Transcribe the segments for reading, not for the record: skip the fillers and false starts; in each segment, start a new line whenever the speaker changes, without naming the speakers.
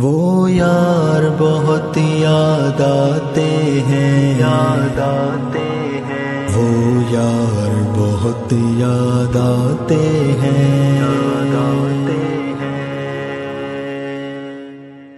وہ یار بہت یاد آتے ہیں، یاد آتے ہیں، وہ یار بہت یاد آتے ہیں، یاد آتے ہیں۔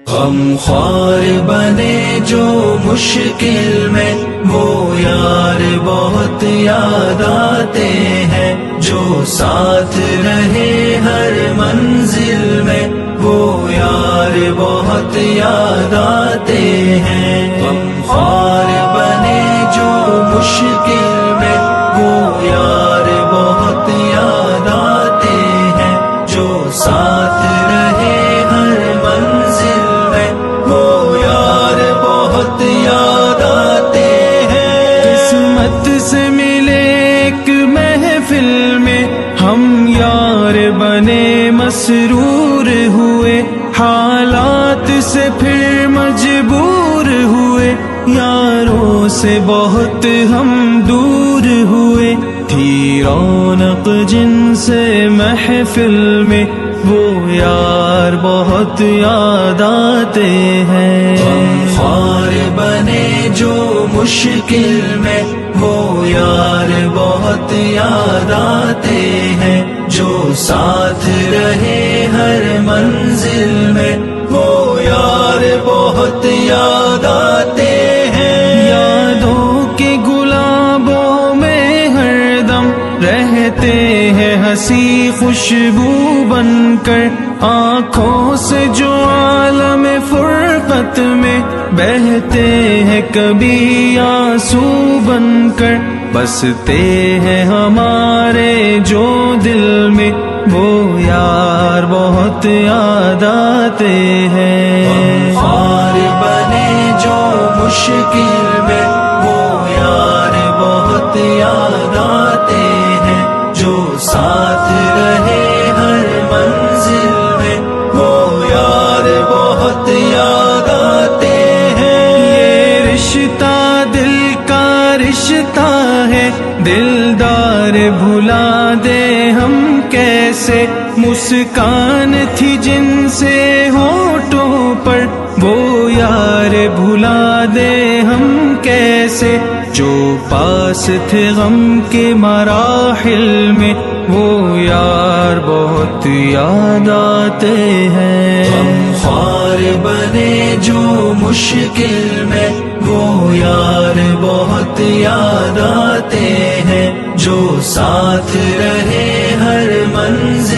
غم خوار بنے جو مشکل میں، وہ یار بہت یاد آتے ہیں، جو ساتھ رہے ہر منزل میں، وہ یار بہت یاد آتے ہیں۔ غم خوار بنے جو مشکل میں، وہ یار بہت یاد آتے ہیں، جو ساتھ رہے ہر منزل میں، وہ یار بہت یاد آتے ہیں۔
قسمت سے ملے ایک محفل میں، ہم یار بنے مسرور ہوئے، حالات سے پھر مجبور ہوئے، یاروں سے بہت ہم دور ہوئے، تھی رونق جن سے محفل میں، وہ یار بہت یاد آتے ہیں۔
غم خوار بنے جو مشکل میں، وہ یار بہت یاد آتے ہیں، جو ساتھ رہے ہر منزل میں، وہ یار بہت یاد آتے ہیں۔
یادوں کے گلابوں میں ہر دم رہتے ہیں ہنسی خوشبو بن کر، آنکھوں سے جو عالم فرقت میں بہتے ہیں کبھی آنسو بن کر، بستے ہیں ہمارے جو دل میں، وہ یار بہت یاد آتے ہیں۔
غم خوار بنے جو مشکل میں، وہ یار بہت یاد آتے ہیں، جو ساتھ رہے ہر منزل میں، وہ یار بہت یاد آتے ہیں۔
یہ رشتہ دل کا رشتہ ہے، دلدار بھلا دے ہم کیسے، مسکان تھی جن سے ہونٹوں پر، وہ یار بھلا دے ہم کیسے، جو پاس تھے غم کے مراحل میں، وہ یار بہت یاد آتے ہیں۔
غم خوار بنے جو مشکل میں، وہ یار بہت یاد آتے ہیں، جو ساتھ رہے ہر منزل